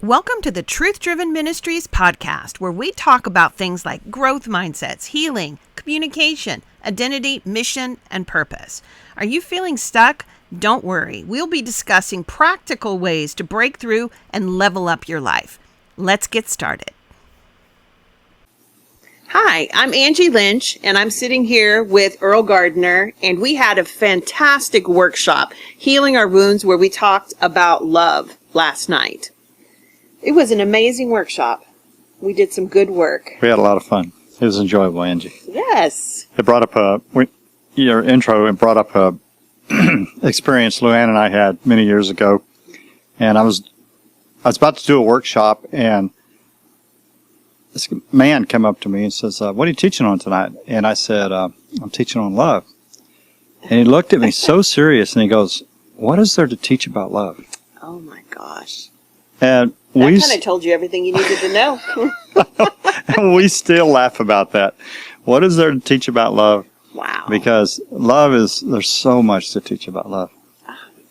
Welcome to the Truth Driven Ministries Podcast, where we talk about things like growth mindsets, healing, communication, identity, mission, and purpose. Are you feeling stuck? Don't worry. We'll be discussing practical ways to break through and level up your life. Let's get started. Hi, I'm Angie Lynch, and I'm sitting here with Earl Gardner, and we had a fantastic workshop, Healing Our Wounds, where we talked about love last night. It was an amazing workshop. We did some good work. We had a lot of fun. It was enjoyable, Angie. Yes. It brought up your intro and brought up a experience Luann and I had many years ago. And I was about to do a workshop, and this man came up to me and says, what are you teaching on tonight? And I said, I'm teaching on love. And he looked at me so serious, and he goes, what is there to teach about love? Oh my gosh. And that kind of told you everything you needed to know. And we still laugh about that. What is there to teach about love? Wow. Because there's so much to teach about love.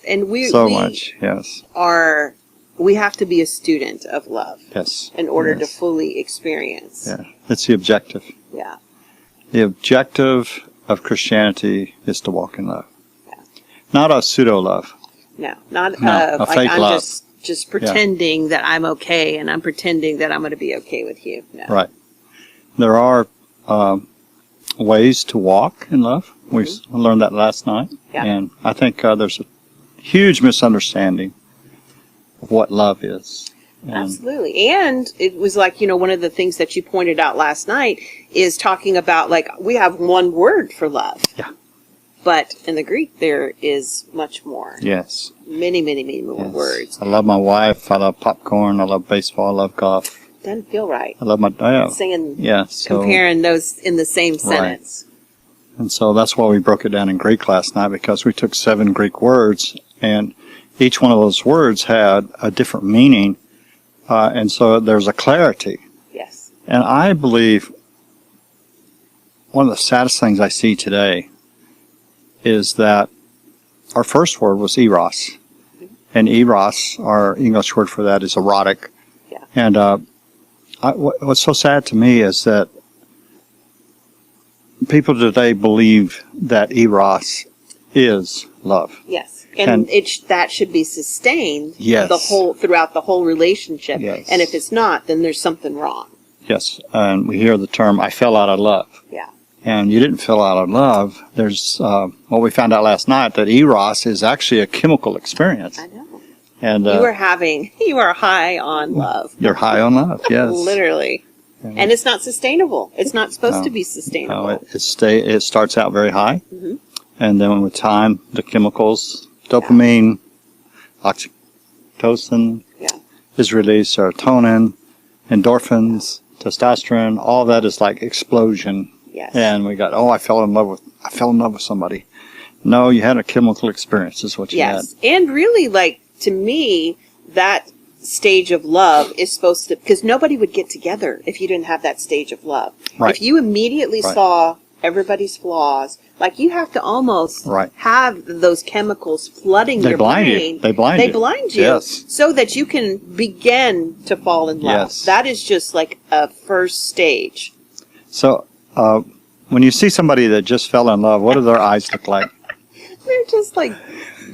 And we have to be a student of love. Yes. In order to fully experience. Yeah. It's the objective. Yeah. The objective of Christianity is to walk in love. Yeah. Not a pseudo love. No, not a fake I'm love. Just pretending that I'm okay, and I'm pretending that I'm going to be okay with you. No. Right. There are ways to walk in love. Mm-hmm. We learned that last night. Yeah. And I think there's a huge misunderstanding of what love is. Absolutely. And it was like, one of the things that you pointed out last night is talking about, like, we have one word for love. Yeah. But in the Greek, there is much more. Yes. Many, many, many more words. I love my wife. I love popcorn. I love baseball. I love golf. Doesn't feel right. I love my dad. Saying, comparing those in the same sentence. Right. And so that's why we broke it down in Greek last night, because we took 7 Greek words, and each one of those words had a different meaning. And so there's a clarity. Yes. And I believe one of the saddest things I see today is that our first word was eros. Mm-hmm. And eros, our English word for that, is erotic. Yeah. And what's so sad to me is that people today believe that eros is love. Yes. And that should be sustained throughout the whole relationship. Yes. And if it's not, then there's something wrong. Yes. And we hear the term, I fell out of love. Yeah. And you didn't fall out of love. There's we found out last night that eros is actually a chemical experience. I know. And you are high on love. You're high on love, yes. Literally. And it's not sustainable. It's not supposed to be sustainable. No, it starts out very high. Mm-hmm. And then with time, the chemicals, dopamine, oxytocin is released, serotonin, endorphins, testosterone, all that is like explosion. Yes. And we got, I fell in love with somebody. No, you had a chemical experience is what you had. Yes. And really, like, to me, that stage of love is supposed to, because nobody would get together if you didn't have that stage of love. Right. If you immediately saw everybody's flaws, like, you have to almost have those chemicals flooding your brain. They blind you. Yes. So that you can begin to fall in love. Yes. That is just like a first stage. So, when you see somebody that just fell in love, what do their eyes look like? They're just like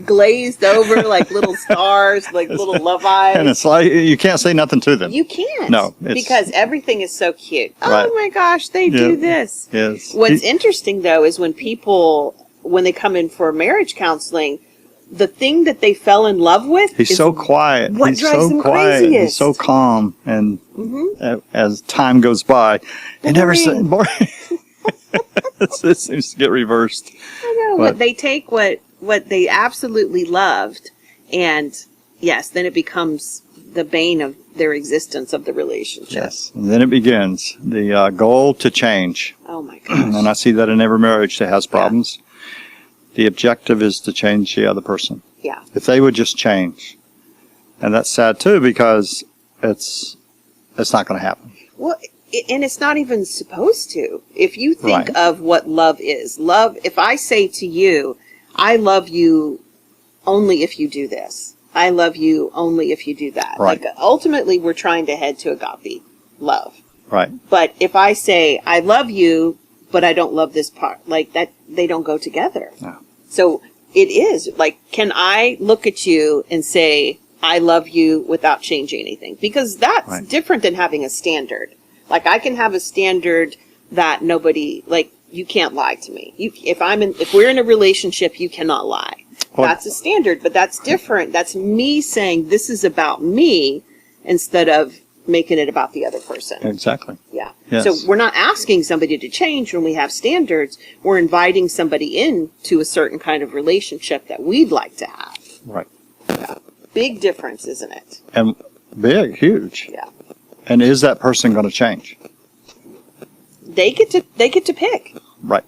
glazed over, like little stars, like little love eyes. And it's like, you can't say nothing to them. You can't. No. Because everything is so cute. Right. Oh my gosh, they do this. Yes. What's interesting, though, is when they come in for marriage counseling, the thing that they fell in love with is so quiet. What drives them craziest. He's so calm. And as time goes by, they never say boring. It seems to get reversed. I know, but they take what they absolutely loved, and yes, then it becomes the bane of their existence of the relationship. Yes, and then it begins the goal to change. Oh my gosh! And I see that in every marriage that has problems. Yeah. The objective is to change the other person. Yeah. If they would just change, and that's sad too, because it's not going to happen. Well. And it's not even supposed to. If you think of what love is, if I say to you, I love you only if you do this, I love you only if you do that. Right. Like, ultimately, we're trying to head to agape love. Right. But if I say, I love you, but I don't love this part, like that, they don't go together. No. So it is like, can I look at you and say, I love you without changing anything? Because that's different than having a standard. Like, I can have a standard that nobody, like, you can't lie to me. If we're in a relationship, you cannot lie. Well, that's a standard, but that's different. That's me saying this is about me instead of making it about the other person. Exactly. Yeah. Yes. So we're not asking somebody to change when we have standards. We're inviting somebody into a certain kind of relationship that we'd like to have. Right. Yeah. Big difference, isn't it? And big, huge. Yeah. And is that person going to change? They get to pick. Right.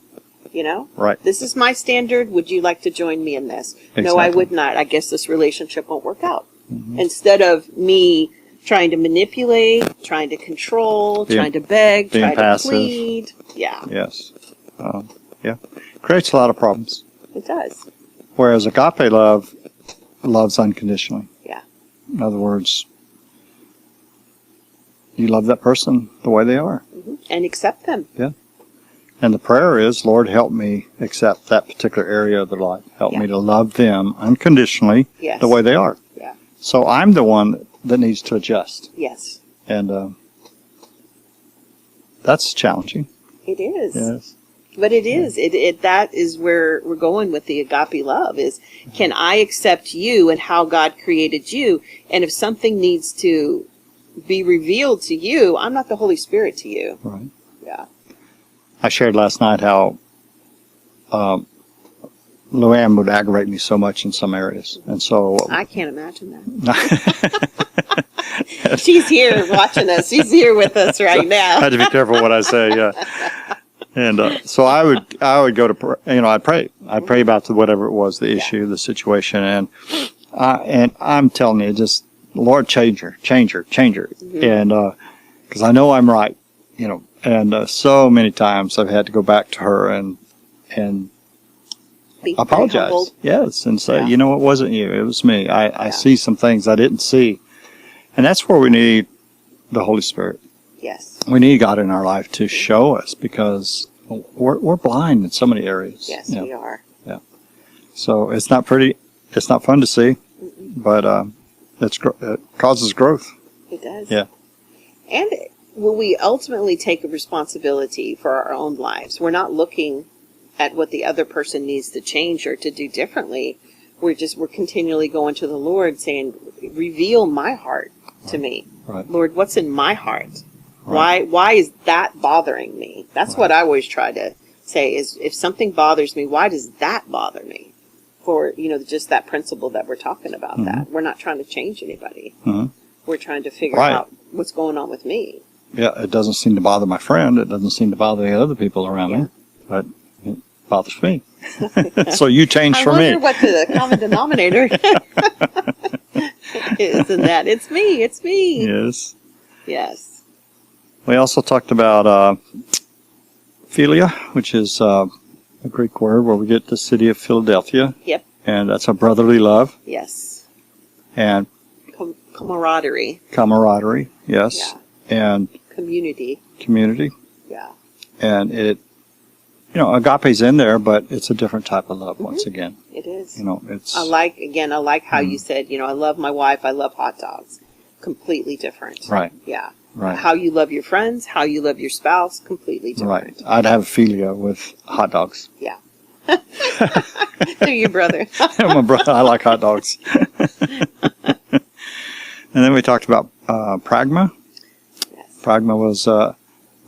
You know? Right. This is my standard. Would you like to join me in this? Exactly. No, I would not. I guess this relationship won't work out. Mm-hmm. Instead of me trying to manipulate, trying to control, trying to beg, trying passive. to plead. Yeah. Yes. Yeah. Creates a lot of problems. It does. Whereas agape love loves unconditionally. Yeah. In other words, you love that person the way they are. Mm-hmm. And accept them. Yeah. And the prayer is, Lord, help me accept that particular area of their life. Help me to love them unconditionally the way they are. Yeah. So I'm the one that needs to adjust. Yes. And that's challenging. It is. Yes. But it is. That is where we're going with the agape love is, can I accept you and how God created you? And if something needs to be revealed to you, I'm not the Holy Spirit to you. Right. Yeah. I shared last night how Luann would aggravate me so much in some areas. And so I can't imagine that. She's here watching us. She's here with us right now. I had to be careful what I say, yeah. And so I would go to, I'd pray. I'd pray about whatever it was, the issue, the situation. And I'm telling you, just, Lord, change her. Mm-hmm. And because I know I'm right, and so many times I've had to go back to her and Be apologize. Yes, and say, it wasn't you, it was me. I see some things I didn't see. And that's where we need the Holy Spirit. Yes. We need God in our life to show us, because we're blind in so many areas. Yes, we are. Yeah. So it's not pretty. It's not fun to see, but it causes growth. It does. Yeah. And will we ultimately take a responsibility for our own lives? We're not looking at what the other person needs to change or to do differently. We're continually going to the Lord saying, reveal my heart to me. Right. Lord, what's in my heart? Right. Why is that bothering me? That's what I always try to say is, if something bothers me, why does that bother me? For, just that principle that we're talking about, that we're not trying to change anybody. Mm-hmm. We're trying to figure out what's going on with me. Yeah, it doesn't seem to bother my friend. It doesn't seem to bother the other people around me, but it bothers me. So you change for me. I wonder what the common denominator is in that. It's me. It's me. Yes. Yes. We also talked about philia, which is a Greek word where we get the city of Philadelphia. Yep. And that's a brotherly love. Yes. And camaraderie. Camaraderie, yes. Yeah. And community. Yeah. And it, agape's in there, but it's a different type of love once again. It is. It's. I like how you said, I love my wife, I love hot dogs. Completely different. Right. Yeah. Right. How you love your friends, how you love your spouse, completely different. Right. I'd have a philia with hot dogs. Yeah. To your brother. My brother, I like hot dogs. And then we talked about pragma. Yes. Pragma was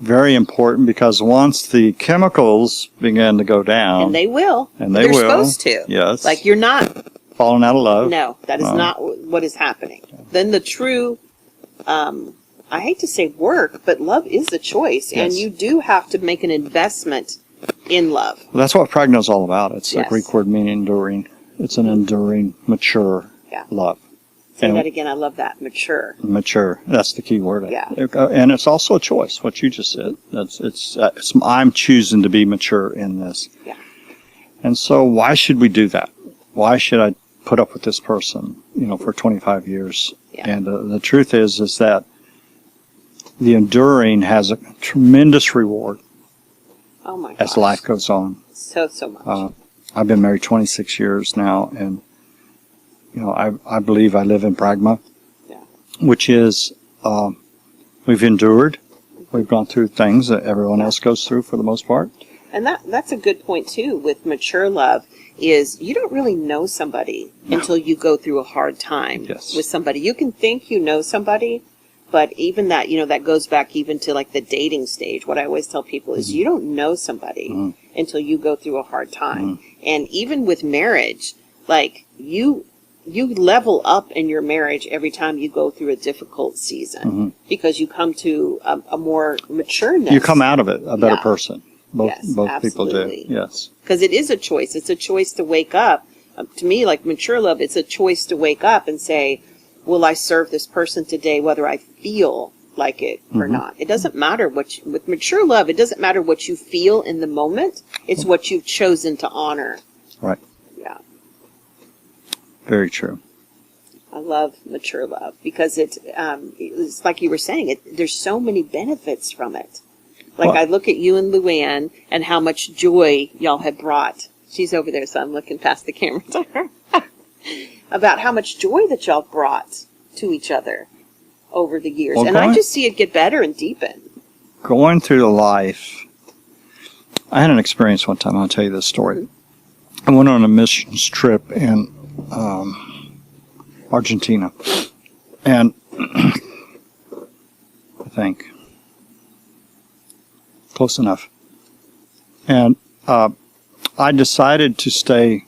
very important because once the chemicals begin to go down. And they will. They're supposed to. Yes. Like, you're not. Falling out of love. No, that is not what is happening. Then the true, I hate to say work, but love is a choice. Yes. And you do have to make an investment in love. Well, that's what pragma is all about. It's Yes. a Greek word meaning enduring. It's an enduring, mature love. Say that again. I love that. Mature. Mature. That's the key word. Yeah. And it's also a choice, what you just said. I'm choosing to be mature in this. Yeah. And so why should we do that? Why should I put up with this person? for 25 years. Yeah. And the truth is that the enduring has a tremendous reward Oh my as gosh. life goes on. So much. I've been married 26 years now, and I believe I live in pragma, Yeah. which is we've endured. We've gone through things that everyone else goes through for the most part. And that's a good point too with mature love is you don't really know somebody until you go through a hard time with somebody. You can think you know somebody, but even that, that goes back even to like the dating stage. What I always tell people is you don't know somebody until you go through a hard time. And even with marriage, like you level up in your marriage every time you go through a difficult season because you come to a more matureness. You come out of it a better person. Both people do. Absolutely. Yes. Because it is a choice. It's a choice to wake up. To me, like mature love, it's a choice to wake up and say, will I serve this person today, whether I feel like it or not? It doesn't matter with mature love, it doesn't matter what you feel in the moment. It's what you've chosen to honor. Right. Yeah. Very true. I love mature love because it's like you were saying, there's so many benefits from it. Like I look at you and Luann and how much joy y'all have brought. She's over there, so I'm looking past the camera to her. About how much joy that y'all brought to each other over the years. Well, and I just see it get better and deepen. Going through life, I had an experience one time. I'll tell you this story. I went on a missions trip in Argentina. And I think close enough. And I decided to stay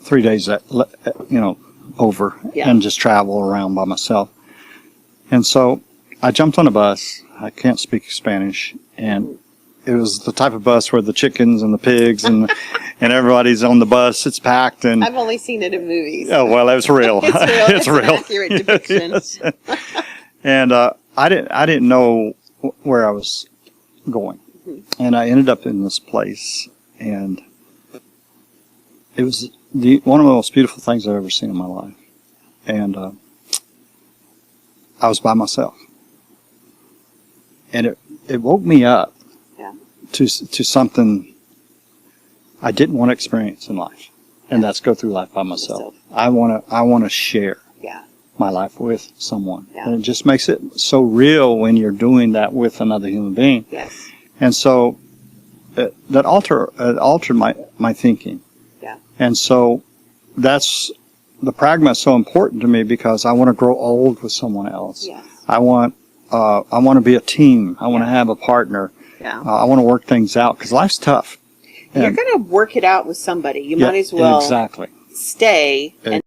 3 days over and just travel around by myself. And so I jumped on a bus. I can't speak Spanish, and it was the type of bus where the chickens and the pigs and everybody's on the bus. It's packed, and I've only seen it in movies. Oh well, it's real. It's real. Real. An accurate depiction. Yes. And I didn't know where I was going, and I ended up in this place, and it was one of the most beautiful things I've ever seen in my life. And I was by myself, and it woke me up to something I didn't want to experience in life, and that's go through life by myself. I want to share my life with someone, and it just makes it so real when you're doing that with another human being. Yes. And so that altered my thinking. Yeah. And so that's the pragma is so important to me because I want to grow old with someone else. Yes. I want to be a team. I want to have a partner. Yeah. I want to work things out because life's tough. You're going to work it out with somebody. You might as well stay and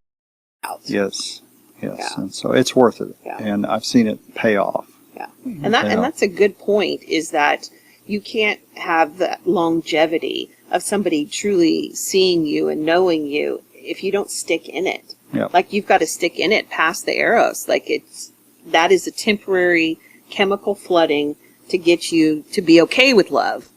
out. Yes. Yes. Yeah. And so it's worth it. Yeah. And I've seen it pay off. Yeah. And that's a good point, is that you can't have the longevity of somebody truly seeing you and knowing you if you don't stick in it. Yep. Like you've got to stick in it past the eros. Like that is a temporary chemical flooding to get you to be okay with love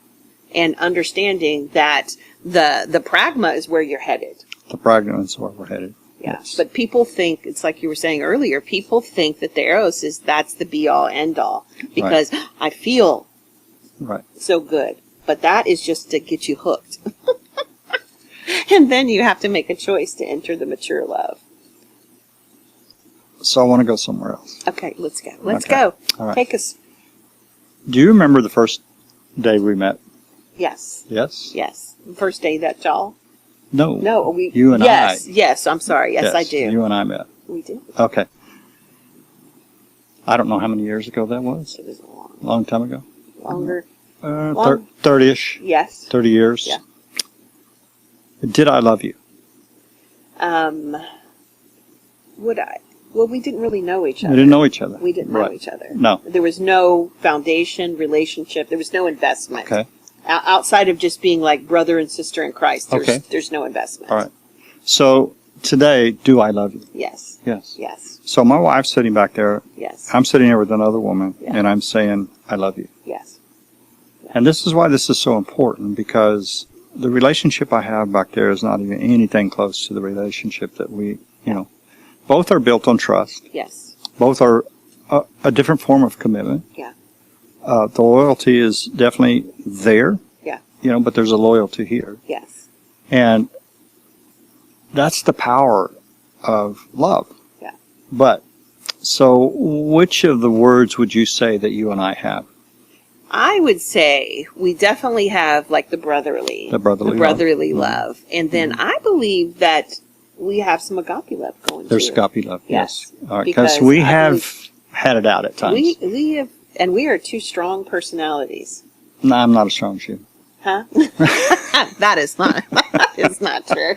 and understanding that the pragma is where you're headed. The pragma is where we're headed. Yeah. Yes. But people think, it's like you were saying earlier, people think that the eros that's the be all end all because I feel so good. But that is just to get you hooked. And then you have to make a choice to enter the mature love. So I want to go somewhere else. Okay, let's go. Let's go. All right. Take us. Do you remember the first day we met? Yes. Yes? Yes. The first day that y'all? No. No. You and I. Yes, I'm sorry. Yes, I do. You and I met. We did. Okay. I don't know how many years ago that was. It was a long time ago. Longer. 30-ish. Yes. 30 years. Yeah. Did I love you? Would I? Well, we didn't really know each other. We didn't know each other. We didn't know each other. No. There was no foundation, relationship. There was no investment. Okay. Outside of just being like brother and sister in Christ, there's no investment. All right. So today, do I love you? Yes. Yes. Yes. So my wife's sitting back there. Yes. I'm sitting here with another woman, and I'm saying, I love you. Yes. And this is why this is so important, because the relationship I have back there is not even anything close to the relationship that we, both both are built on trust. Yes. Both are a different form of commitment. Yeah. The loyalty is definitely there. Yeah. But there's a loyalty here. Yes. And that's the power of love. Yeah. But, so which of the words would you say that you and I have? I would say we definitely have like the brotherly love. And then I believe that we have some agape love going There's too. agape love, yes. All right, Because we have had it out at times. We have, and we are two strong personalities. No, I'm not as strong as you. Huh? That is not true.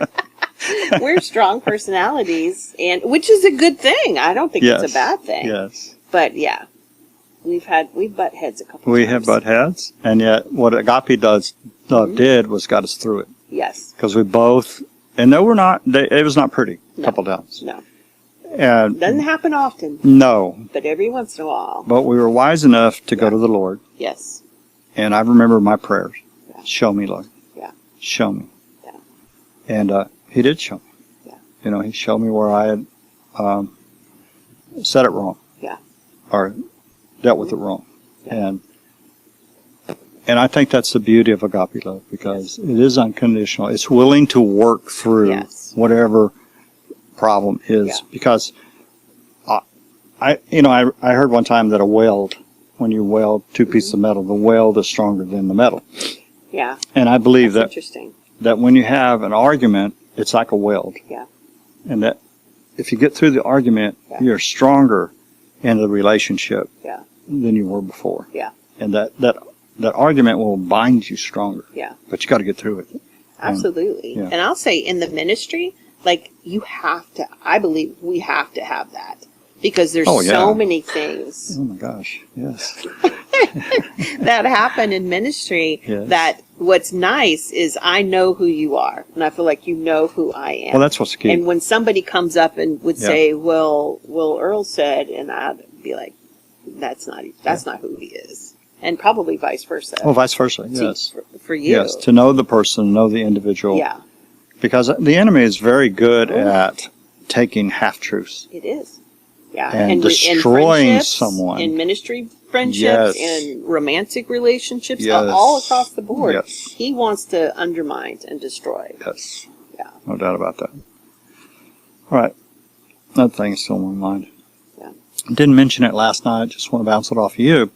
We're strong personalities, and which is a good thing. I don't think it's a bad thing. Yes. But yeah, we've butt heads a couple times. We have butt heads, and yet what agape did was got us through it. Yes. Because we both, and no, it was not pretty a couple times. No. And doesn't happen often. No. But every once in a while. But we were wise enough to go to the Lord. Yes. And I remember my prayers. Yeah. Show me, Lord. Yeah. Show me. Yeah. And he did show me. Yeah. He showed me where I had said it wrong. Yeah. Or dealt with it wrong. Yeah. And I think that's the beauty of agape love, because it is unconditional. It's willing to work through whatever problem is, because I heard one time that a weld, when you weld two pieces of metal, the weld is stronger than the metal. Yeah. And I believe that's interesting. that when you have an argument, it's like a weld. Yeah. And that if you get through the argument, you're stronger in the relationship than you were before. Yeah. And that argument will bind you stronger. Yeah. But you got to get through it. Absolutely. And I'll say in the ministry, like I believe we have to have that, because there's so many things. Oh my gosh. Yes. that happen in ministry that what's nice is I know who you are, and I feel like you know who I am. Well, that's what's key. And when somebody comes up and would say, well, Earl said, and I'd be like, that's not who he is. And probably vice versa. Well, vice versa, yes. For you. Yes, to know the person, know the individual. Yeah. Because the enemy is very good at taking half-truths. It is. Yeah. And destroying someone. In ministry friendships, and romantic relationships, all across the board. Yes. He wants to undermine and destroy. Yes. Yeah. No doubt about that. All right. Another thing is still in my mind. Yeah. I didn't mention it last night. Just want to bounce it off of you.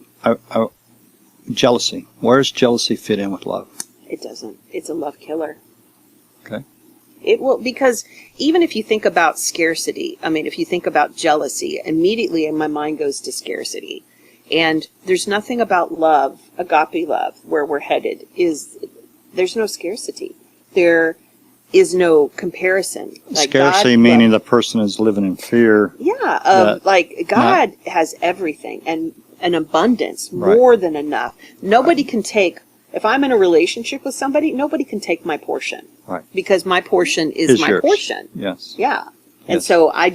Jealousy. Where does jealousy fit in with love? It doesn't. It's a love killer. Okay. It will, because even if you think about scarcity, if you think about jealousy, immediately my mind goes to scarcity. And there's nothing about love, agape love, where we're headed, there's no scarcity. There is no comparison. Like scarcity meaning the person is living in fear. Yeah, God has everything and an abundance, more than enough. Nobody can take, if I'm in a relationship with somebody, nobody can take my portion. Right. Because my portion is my yours. Portion. Yes. Yeah. And so I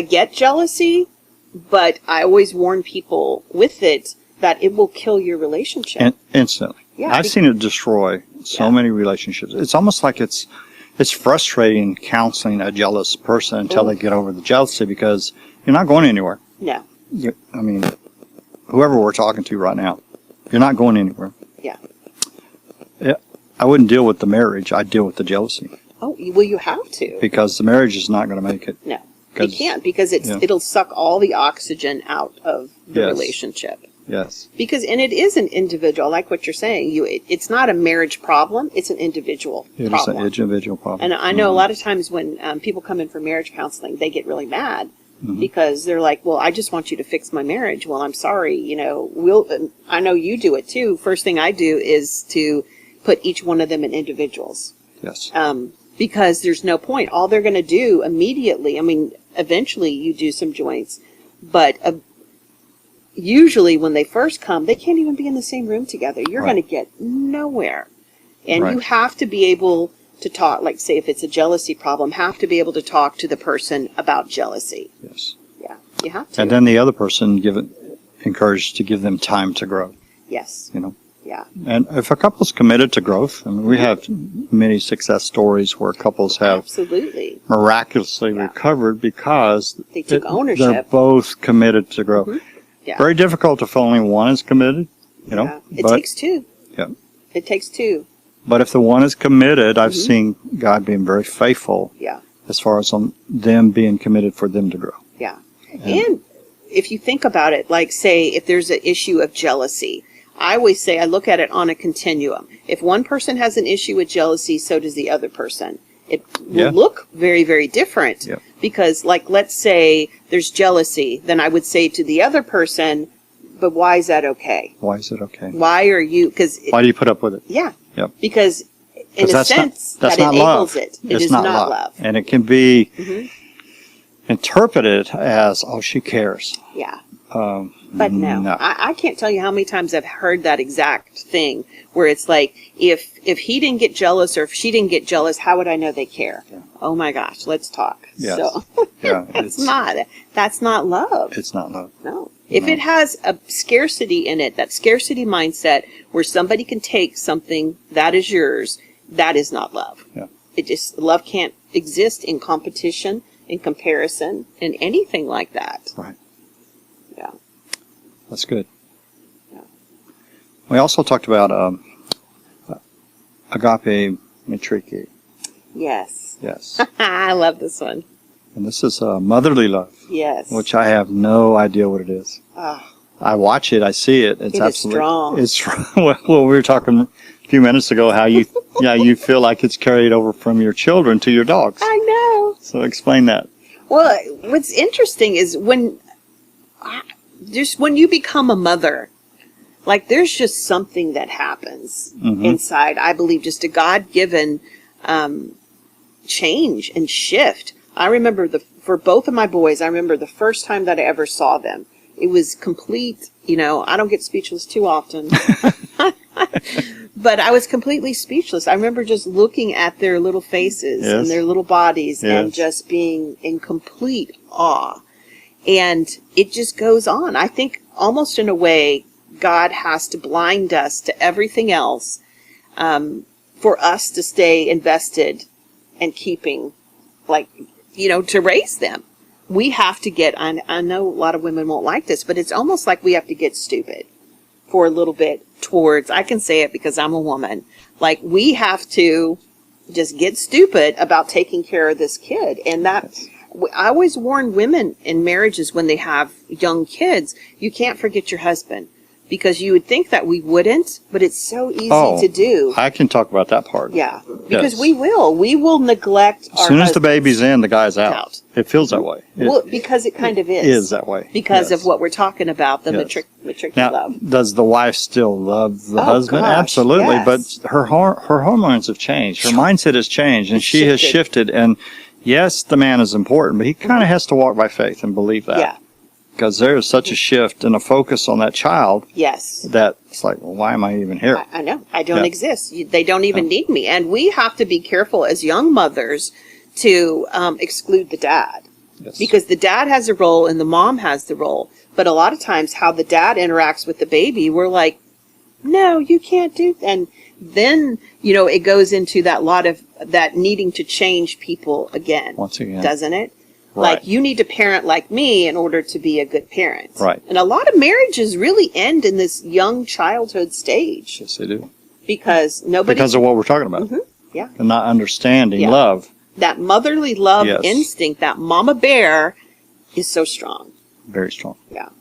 get jealousy, but I always warn people with it that it will kill your relationship. Instantly. Yeah, I've seen it destroy so many relationships. It's almost like it's frustrating counseling a jealous person until they get over the jealousy, because you're not going anywhere. No. Whoever we're talking to right now, you're not going anywhere. Yeah. I wouldn't deal with the marriage. I'd deal with the jealousy. Oh, well, you have to. Because the marriage is not going to make it. No. You can't, because it'll suck all the oxygen out of the relationship. Yes. Because, and it is an individual, like what you're saying. It's not a marriage problem. It's an individual problem. It's an individual problem. And I know a lot of times when people come in for marriage counseling, they get really mad because they're like, well, I just want you to fix my marriage. Well, I'm sorry. I know you do it too. First thing I do is to put each one of them in individuals. Yes. Because there's no point. All they're going to do immediately, eventually you do some joints, but usually when they first come, they can't even be in the same room together. You're going to get nowhere. And you have to be able to talk, like say if it's a jealousy problem, have to be able to talk to the person about jealousy. Yes. Yeah, you have to. And then the other person encouraged to give them time to grow. Yes. Yeah. Yeah. And if a couple's committed to growth, I mean, we have many success stories where couples have absolutely miraculously recovered because they took ownership. They're both committed to growth. Yeah. Very difficult if only one is committed, you know. It takes two. Yeah. It takes two. But if the one is committed, I've seen God being very faithful. Yeah. As far as them being committed for them to grow. Yeah. And if you think about it, like say if there's an issue of jealousy, I always say I look at it on a continuum. If one person has an issue with jealousy, so does the other person. It will look very, very different. Yeah. Because like, let's say there's jealousy, then I would say to the other person, but why is that okay? Why is it okay? Why are you, why do you put up with it? Yeah. Yep. Because in a sense, that's that not enables love. it. It is not love. And it can be interpreted as, oh, she cares. Yeah. But no. I can't tell you how many times I've heard that exact thing where it's like, if he didn't get jealous or if she didn't get jealous, how would I know they care? Yeah. Oh my gosh, let's talk. Yes. So that's not love. It's not love. No. If it has a scarcity in it, that scarcity mindset where somebody can take something that is yours, that is not love. Yeah. Love can't exist in competition, in comparison, in anything like that. Right. Yeah. That's good. Yeah. We also talked about agape matriki. Yes. Yes. I love this one. And this is motherly love. Yes. Which I have no idea what it is. Oh. I watch it. I see it. It's absolutely strong. It's strong. Well, we were talking a few minutes ago how you you feel like it's carried over from your children to your dogs. I know. So explain that. Well, what's interesting is when you become a mother, like there's just something that happens inside. I believe just a God-given change and shift. I remember for both of my boys, I remember the first time that I ever saw them. It was complete, I don't get speechless too often. But I was completely speechless. I remember just looking at their little faces and their little bodies and just being in complete awe. And it just goes on. I think almost in a way, God has to blind us to everything else for us to stay invested and keeping, to raise them. We have to get, I know a lot of women won't like this, but it's almost like we have to get stupid for a little bit towards, I can say it because I'm a woman, like we have to just get stupid about taking care of this kid. And that, I always warn women in marriages when they have young kids, you can't forget your husband. Because you would think that we wouldn't, but it's so easy to do. I can talk about that part. Yeah, because we will neglect our As soon as the baby's in, the guy's out. It feels that way. Because it kind of is. It is that way. Because of what we're talking about, the matric now, love. Does the wife still love the husband? Gosh, absolutely, yes. But her hormones have changed. Her mindset has changed, and she has shifted. And yes, the man is important, but he kind of has to walk by faith and believe that. Yeah. Because there is such a shift and a focus on that child. Yes. That it's like, well, why am I even here? I know. I don't exist. They don't even need me. And we have to be careful as young mothers to exclude the dad. Yes. Because the dad has a role and the mom has the role. But a lot of times how the dad interacts with the baby, we're like, no, you can't do that. And then, it goes into that lot of that needing to change people again. Once again. Doesn't it? Right. Like, you need to parent like me in order to be a good parent. Right. And a lot of marriages really end in this young childhood stage. Yes, they do. Because Because of what we're talking about. Yeah. And not understanding love. That motherly love instinct, that mama bear, is so strong. Very strong. Yeah.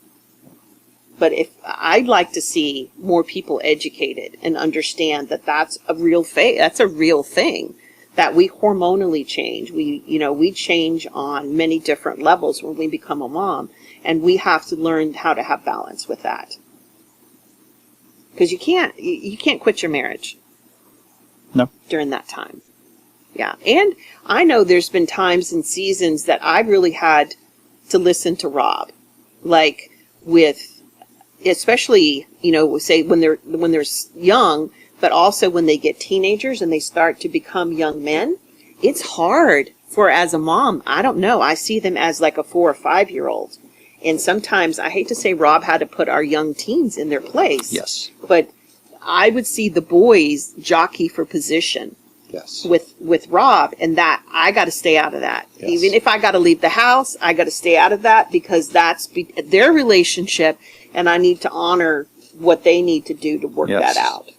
But I'd like to see more people educated and understand that that's a real thing. That we hormonally change. We change on many different levels when we become a mom. And we have to learn how to have balance with that. Because you can't quit your marriage. No. During that time. Yeah. And I know there's been times and seasons that I really had to listen to Rob. Like especially, say when they're young, but also when they get teenagers and they start to become young men, it's hard as a mom. I don't know. I see them as like a 4 or 5 year old. And sometimes I hate to say Rob had to put our young teens in their place. Yes. But I would see the boys jockey for position Yes. with Rob, and that I got to stay out of that. Yes. Even if I got to leave the house, I got to stay out of that, because that's their relationship, and I need to honor what they need to do to work Yes. that out.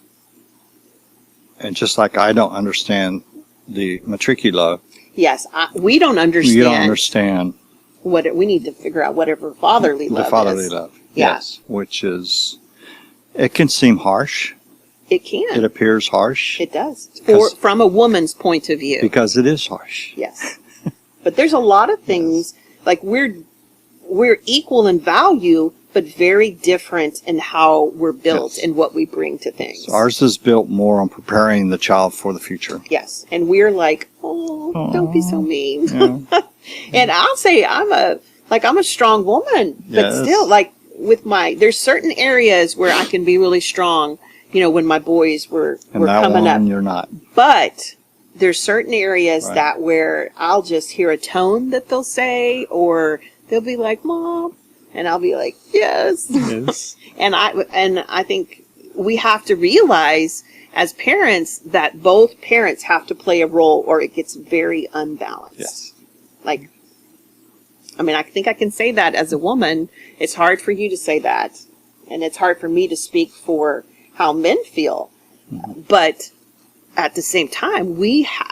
And just like I don't understand the matricula, Yes, we don't understand. you don't understand what we need to figure out. Whatever fatherly love the fatherly is. love. Yeah. Yes. Which is, it can seem harsh. It can. It appears harsh. It does. Because- From a woman's point of view. Because it is harsh. Yes. But there's a lot of things, like we're equal in value, but very different in how we're built Yes. and what we bring to things. So ours is built more on preparing the child for the future. Yes. And we're like, don't be so mean. Yeah. And I'll say I'm a strong woman, but Yes. still, like there's certain areas where I can be really strong, when my boys were And that coming one, up. you're not. But there's certain areas Right. that where I'll just hear a tone that they'll say, or they'll be like, Mom, and I'll be like, yes. Yes. And I think we have to realize as parents that both parents have to play a role, or it gets very unbalanced. Yes. Like, I think I can say that as a woman. It's hard for you to say that, and it's hard for me to speak for how men feel. Mm-hmm. But at the same time,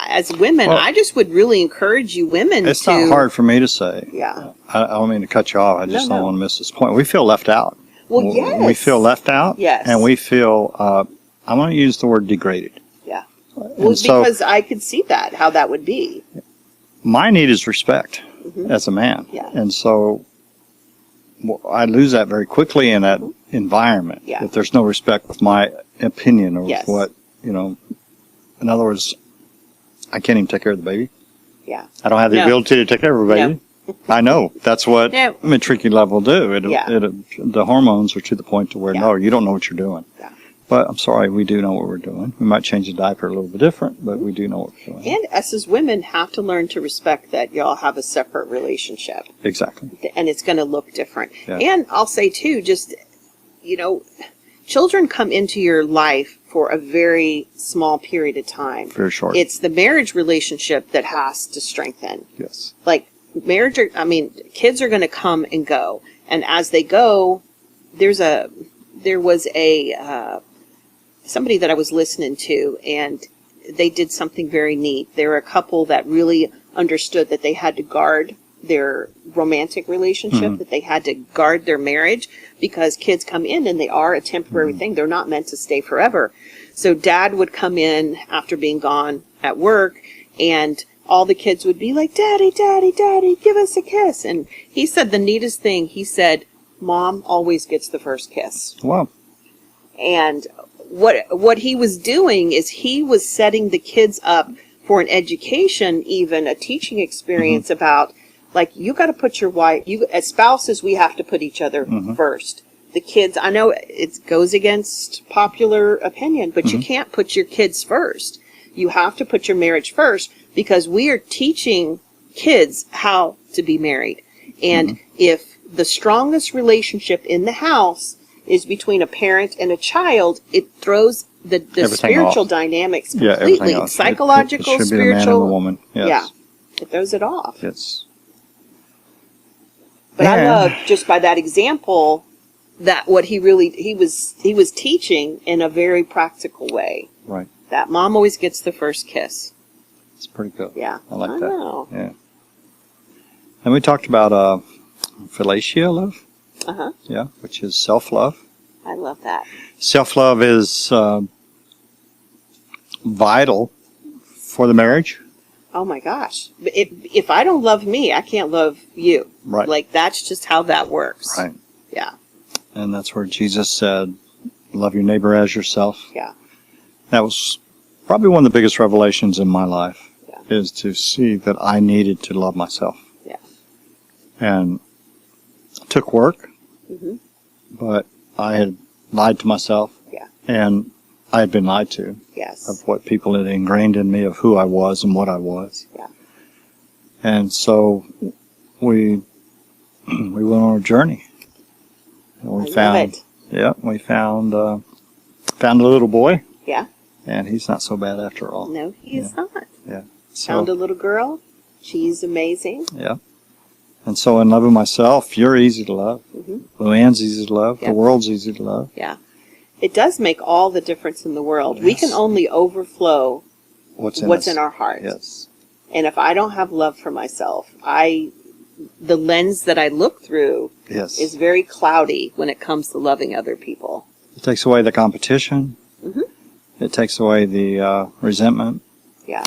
as women, Well, I just would really encourage you women It's to... not hard for me to say. Yeah. I don't mean to cut you off. I just No. don't want to miss this point. We feel left out. Well, yes. We feel left out. Yes. And we feel, I want to use the word degraded. Yeah. And Well, so because I could see how that would be. my need is respect Mhm. as a man. Yeah. And so I lose that very quickly in that environment. Yeah. If there's no respect with my opinion or Yes. with what, in other words, I can't even take care of the baby. Yeah. I don't have the No. ability to take care of a baby. I know. That's what No. matricula will do. Yeah. The hormones are to the point to where, Yeah. no, you don't know what you're doing. Yeah. But I'm sorry, we do know what we're doing. We might change the diaper a little bit different, but we do know what we're doing. And us as women have to learn to respect that y'all have a separate relationship. Exactly. And it's going to look different. Yeah. And I'll say too, just, children come into your life for a very small period of time. Very short. It's the marriage relationship that has to strengthen. Yes. Like kids are going to come and go. And as they go, there was somebody that I was listening to, and they did something very neat. They were a couple that really understood that they had to guard their romantic relationship, that they had to guard their marriage, because kids come in and they are a temporary thing. They're not meant to stay forever. So dad would come in after being gone at work, and all the kids would be like, Daddy, Daddy, Daddy, give us a kiss. And he said the neatest thing, he said, Mom always gets the first kiss. Wow. And what he was doing is he was setting the kids up for an education, even a teaching experience about, like, you got to put your wife, as spouses, we have to put each other first. The kids, I know it goes against popular opinion, but you can't put your kids first. You have to put your marriage first, because we are teaching kids how to be married. And if the strongest relationship in the house is between a parent and a child, it throws the spiritual off. dynamics Yeah, completely. everything else. Psychological, it should spiritual. be the man and the woman. Yes. Yeah. It throws it off. Yes. But I Yeah. love, just by that example, that what he was teaching in a very practical way. Right. That mom always gets the first kiss. It's pretty good. Yeah. I like that. know. Yeah. And we talked about philatia love. Uh-huh. Yeah, which is self-love. I love that. Self-love is vital for the marriage. Oh my gosh. If I don't love me, I can't love you. Right. Like, that's just how that works. Right. Yeah. And that's where Jesus said, love your neighbor as yourself. Yeah. That was probably one of the biggest revelations in my life, Yeah. is to see that I needed to love myself. Yeah. And it took work, Mm-hmm. but I had lied to myself. Yeah. And I had been lied to Yes. of what people had ingrained in me of who I was and what I was. Yeah. And so we went on a journey. And we I found, love it. yeah, we found found a little boy. Yeah. And he's not so bad after all. No, he is not. Yeah. So, Found a little girl. She's amazing. Yeah. And so in loving myself, you're easy to love. Luann's easy to love. Yeah. The world's easy to love. Yeah. It does make all the difference in the world. Yes. We can only overflow What's in our heart. Yes. And if I don't have love for myself, the lens that I look through Yes. is very cloudy when it comes to loving other people. It takes away the competition. Mhm. It takes away the resentment. Yeah.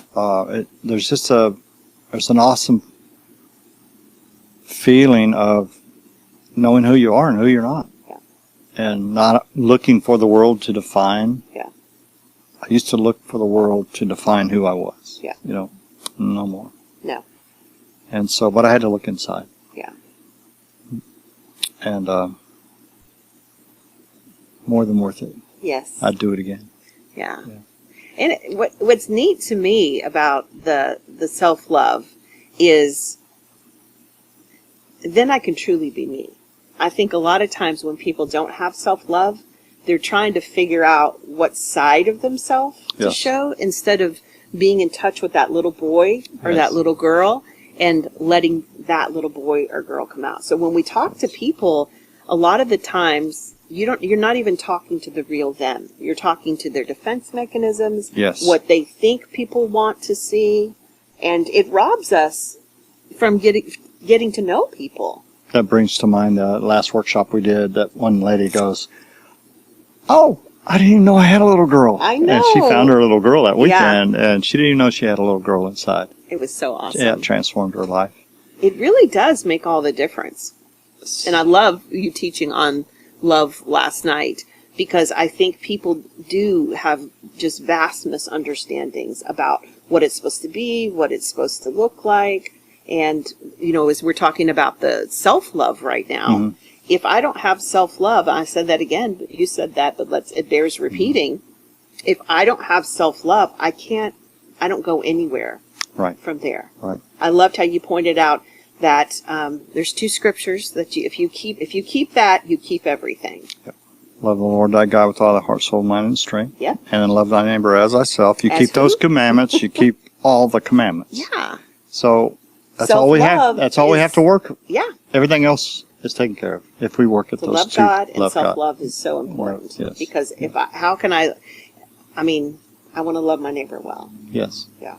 There's an awesome feeling of knowing who you are and who you're not. Yeah. And not looking for the world to define. Yeah. I used to look for the world to define who I was. Yeah. No more. No. And so, but I had to look inside. Yeah. And more than worth it. Yes. I'd do it again. Yeah. Yeah. And what's neat to me about the self-love is then I can truly be me. I think a lot of times when people don't have self-love, they're trying to figure out what side of themselves to Yes. show instead of being in touch with that little boy or Yes. that little girl and letting that little boy or girl come out. So when we talk to people, a lot of the times you're not even talking to the real them. You're talking to their defense mechanisms, Yes. what they think people want to see, and it robs us from getting to know people. That brings to mind the last workshop we did. That one lady goes, "Oh, I didn't even know I had a little girl." I know. And she found her little girl that weekend, and she didn't even know she had a little girl inside. It was so awesome. Yeah, it transformed her life. It really does make all the difference. And I love you teaching on love last night because I think people do have just vast misunderstandings about what it's supposed to be, what it's supposed to look like. And, as we're talking about the self-love right now, if I don't have self-love, I said that again, but you said that, but it bears repeating. If I don't have self-love, I don't go anywhere Right. from there. Right. I loved how you pointed out that there's two scriptures that if you keep that, you keep everything. Love the Lord thy God with all thy heart, soul, mind, and strength. Yep. And then love thy neighbor as thyself. You As keep those who? commandments. You keep all the commandments. Yeah. So that's all we have. Self-love That's all we is- have to work. Yeah. Everything else is taken care of if we work at To those love two. God and love God. self-love is so important. Yes. Because I want to love my neighbor well. Yes. Yeah.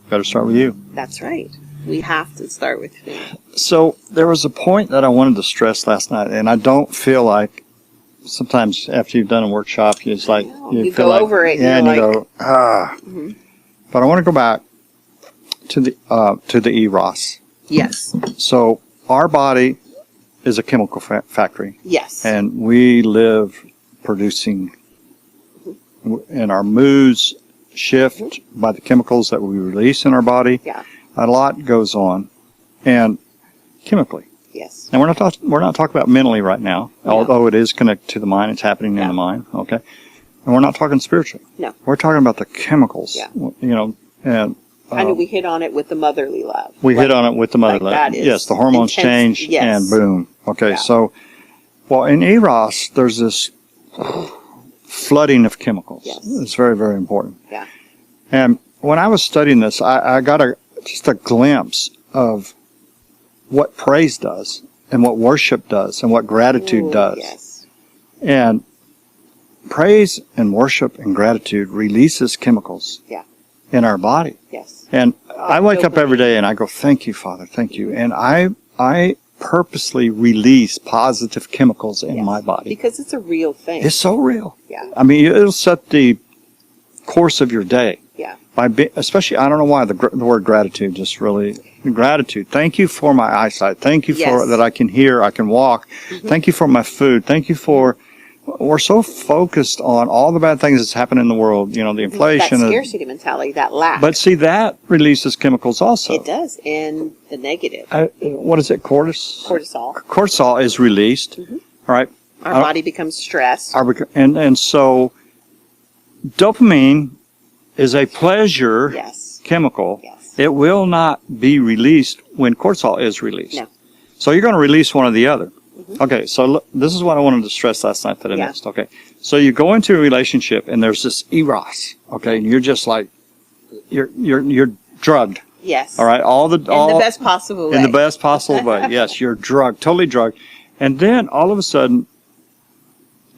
Better start with you. That's right. We have to start with me. So there was a point that I wanted to stress last night, and I don't feel like sometimes after you've done a workshop, it's like know. you You feel go like, over it and yeah, and you're you like- go Mhm. But I want to go back to the eros. Yes. So our body is a chemical factory, Yes. and we live producing, and our moods shift by the chemicals that we release in our body. Yeah. A lot goes on, and chemically. Yes. And we're not talking about mentally right now, No. although it is connected to the mind. It's happening in Yeah. the mind. Okay. And we're not talking spiritually. No. We're talking about the chemicals. Yeah. And I know we hit on it with the motherly love. we hit on it with the mother like love. that is Yes, the hormones intense. change, Yes. and boom. Okay, Yeah. so, well, in Eros, there's this flooding of chemicals. Yes. It's very, very important. Yeah. And when I was studying this, I got just a glimpse of what praise does, and what worship does, and what gratitude Ooh, does. Yes. And praise and worship and gratitude releases chemicals Yeah. in our body. Yes. And I wake up dopamine. every day and I go, "Thank you, Father, thank you." And I purposely release positive chemicals in Yes. my body. Because it's a real thing. It's so real. Yeah. I mean, it'll set the course of your day. Yeah. Especially, I don't know why the word gratitude just really, gratitude. Thank you for my eyesight. Thank you for Yes. that I can hear, I can walk. Thank you for my food. Thank you for, we're so focused on all the bad things that's happening in the world, the That inflation. scarcity mentality, that lack. But see, that releases chemicals also. it does. And the negative. What is it? Cortisol. Cortisol is released. All right. Our body becomes stressed. And so dopamine is a pleasure Yes. chemical. Yes. It will not be released when cortisol is released. No. So you're going to release one or the other. Okay, so this is what I wanted to stress last night that I Yeah. missed. Okay, so you go into a relationship and there's this eros. Okay, and you're just like you're drugged. Yes. All right, In the best possible way. in the best possible way. Yes, you're drugged, totally drugged, and then all of a sudden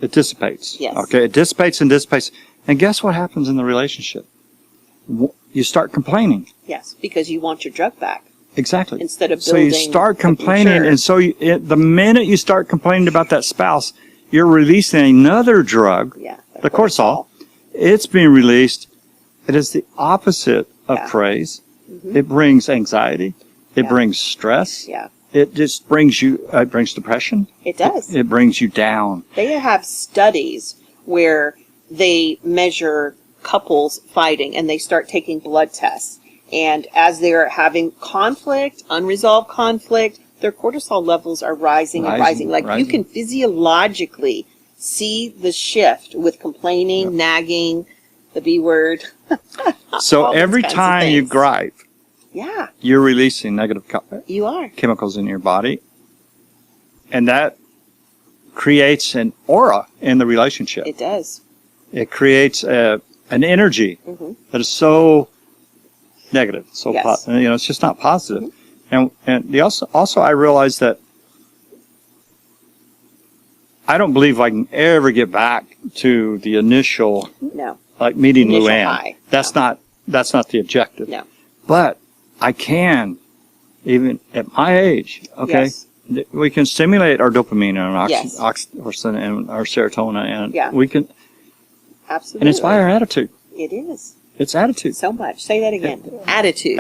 it dissipates. Yes. Okay, it dissipates and dissipates, and guess what happens in the relationship? You start complaining. Yes, because you want your drug back. Exactly. Instead of so you building start a complaining, future. and so the minute you start complaining about that spouse, you're releasing another drug, Yeah. the cortisol. It's being released. It is the opposite of Yeah. praise. It brings anxiety. It Yeah. brings stress. Yeah. It just brings you. It brings depression. It does. It brings you down. They have studies where they measure couples fighting and they start taking blood tests. And as they're having conflict, unresolved conflict, their cortisol levels are rising and rising. Like you can physiologically see the shift with complaining, nagging, the B word. So all those every kinds of time you things. gripe, Yeah, you're releasing negative you are. chemicals in your body, and that creates an aura in the relationship. It does. It creates an energy Mhm. that is so negative, so Yes. it's just not positive. And also I realized that I don't believe I can ever get back to the initial, No. like meeting Initial Luann. high. That's not the objective. No. But I can, even at my age, okay, Yes. we can stimulate our dopamine and our Yes. oxytocin and our serotonin, and Yeah. we can, Absolutely. and it's by our attitude. It is. It's attitude. So much. Say that again. Attitude.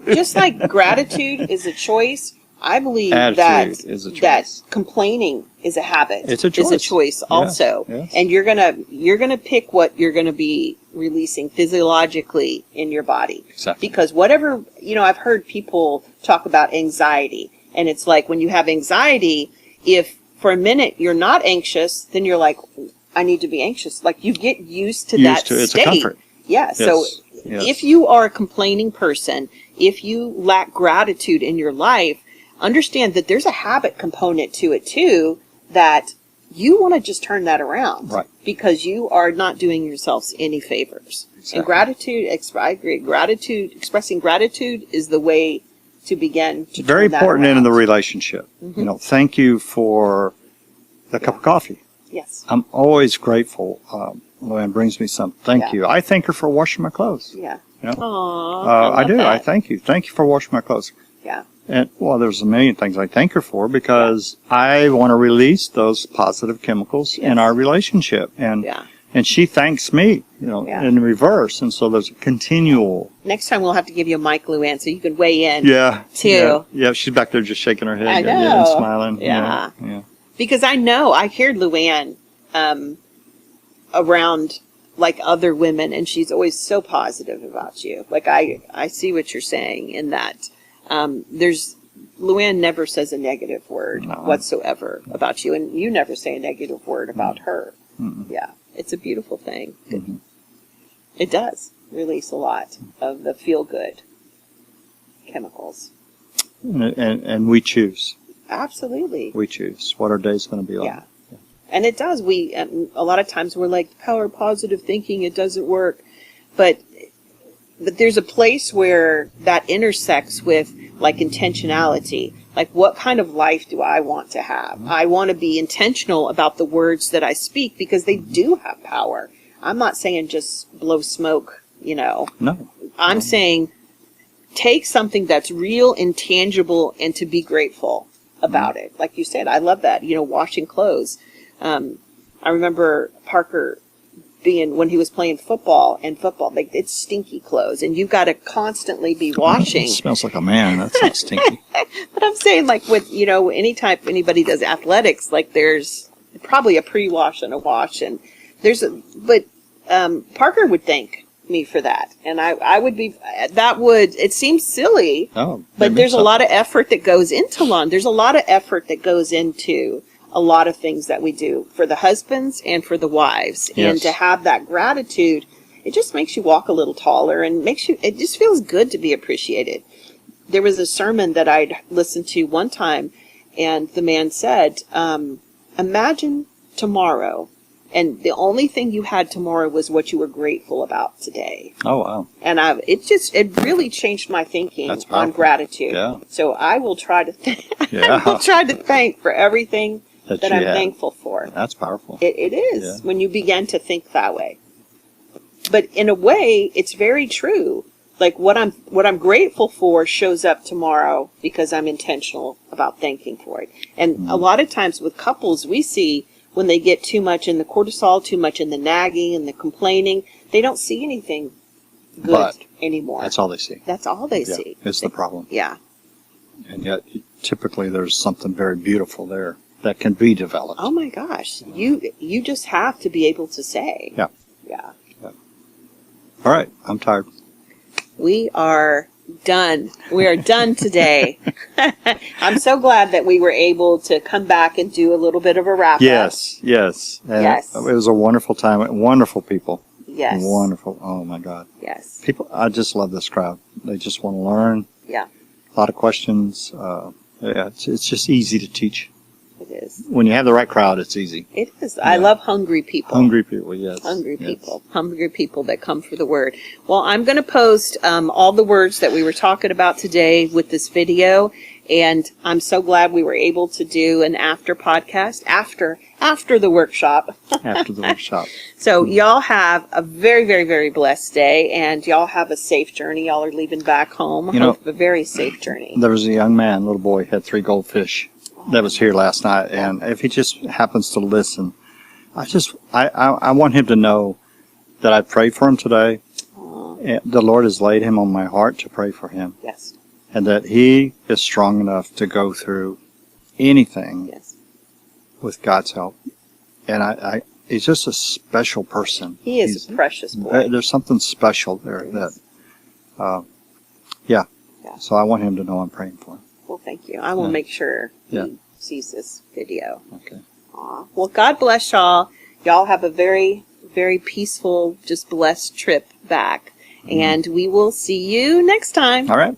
Just like gratitude is a choice, I believe Attitude is a choice. that complaining is a habit. It's a Is a choice. choice Yeah, also. yes. And you're gonna pick what you're gonna be releasing physiologically in your body. Exactly. Because whatever, I've heard people talk about anxiety, and it's like when you have anxiety, if for a minute you're not anxious, then you're like, I need to be anxious. Like you get used to that to it's state. a comfort. Yeah. So Yes. if you are a complaining person, if you lack gratitude in your life, understand that there's a habit component to it too, that you want to just turn that around. Right. Because you are not doing yourselves any favors. Exactly. And gratitude, I agree, expressing gratitude is the way to begin to Very turn that important around. in the relationship. Thank you for the cup of coffee. Yes. I'm always grateful. Luann brings me some. Thank Yeah. you. I thank her for washing my clothes. Yeah. You know? Aww, I do. love I that. thank you. Thank you for washing my clothes. Yeah. And there's a million things I thank her for because I want to release those positive chemicals in our relationship, and Yeah. and she thanks me, Yeah. in reverse, and so there's a continual. Next time we'll have to give you a mic, Luann, so you can weigh in. Yeah. Too. Yeah. She's back there just shaking her head. I Yeah, know. and smiling. Yeah. Yeah. Because I hear Luann around like other women, and she's always so positive about you. Like I see what you're saying in that. Luann never says a negative word whatsoever about you, and you never say a negative word about her. Mm-mm. Yeah, it's a beautiful thing. Mm-hmm. It does release a lot of the feel-good chemicals. And we choose. Absolutely. We choose what our day's going to be like. Yeah. And it does. A lot of times we're like, power positive thinking, it doesn't work. But there's a place where that intersects with like intentionality. Like, what kind of life do I want to have? I want to be intentional about the words that I speak because they do have power. I'm not saying just blow smoke, No. I'm saying take something that's real, intangible, and to be grateful about it. Like you said, I love that, washing clothes. I remember Parker being, when he was playing football, like, it's stinky clothes, and you've got to constantly be washing. It smells like a man. That's not stinky. But I'm saying, like, with, anytime anybody does athletics, like, there's probably a pre-wash and a wash, and Parker would thank me for that, and I would be, it seems silly, but there's a lot of effort that goes into lawn. There's a lot of effort that goes into a lot of things that we do for the husbands and for the wives. Yes. And to have that gratitude, it just makes you walk a little taller and it just feels good to be appreciated. There was a sermon that I'd listened to one time, And the man said, imagine tomorrow, and the only thing you had tomorrow was what you were grateful about today. Oh, wow. And it really changed my thinking on gratitude. Yeah. So I will try to Yeah. I will try to thank for everything that I'm had. thankful for. That's powerful. It is when you begin to think that way. But in a way, it's very true. Like what I'm grateful for shows up tomorrow because I'm intentional about thanking for it. And a lot of times with couples, we see when they get too much in the cortisol, too much in the nagging and the complaining, they don't see anything good anymore. That's all they see. That's all they see. It's the problem. Yeah. And yet, typically, there's something very beautiful there that can be developed. Oh my gosh. You just have to be able to say. Yeah. Yeah. All right. I'm tired. We are done. We are done today. I'm so glad that we were able to come back and do a little bit of a wrap up. Yes. And Yes. It was a wonderful time. Wonderful people. Yes. Wonderful. Oh, my God. Yes. People, I just love this crowd. They just want to learn. Yeah. A lot of questions. It's just easy to teach. It is. When you have the right crowd, it's easy. It is. I love hungry people. Hungry people, yes. Hungry people. Hungry people that come for the word. Well, I'm going to post all the words that we were talking about today with this video. And I'm so glad we were able to do an after podcast after the workshop. After the workshop. So y'all have a very, very, very blessed day. And y'all have a safe journey. Y'all are leaving back home. Hope a very safe journey. There was a young man, little boy, had 3 goldfish that was here last night. And if he just happens to listen, I want him to know that I prayed for him today. And the Lord has laid him on my heart to pray for him. Yes. And that he is strong enough to go through anything with God's help. And he's just a special person. He is a precious boy. There's something special there that, So I want him to know I'm praying for him. Well, thank you. I will make sure he sees this video. Okay. Well, God bless y'all. Y'all have a very, very peaceful, just blessed trip back. And we will see you next time. All right.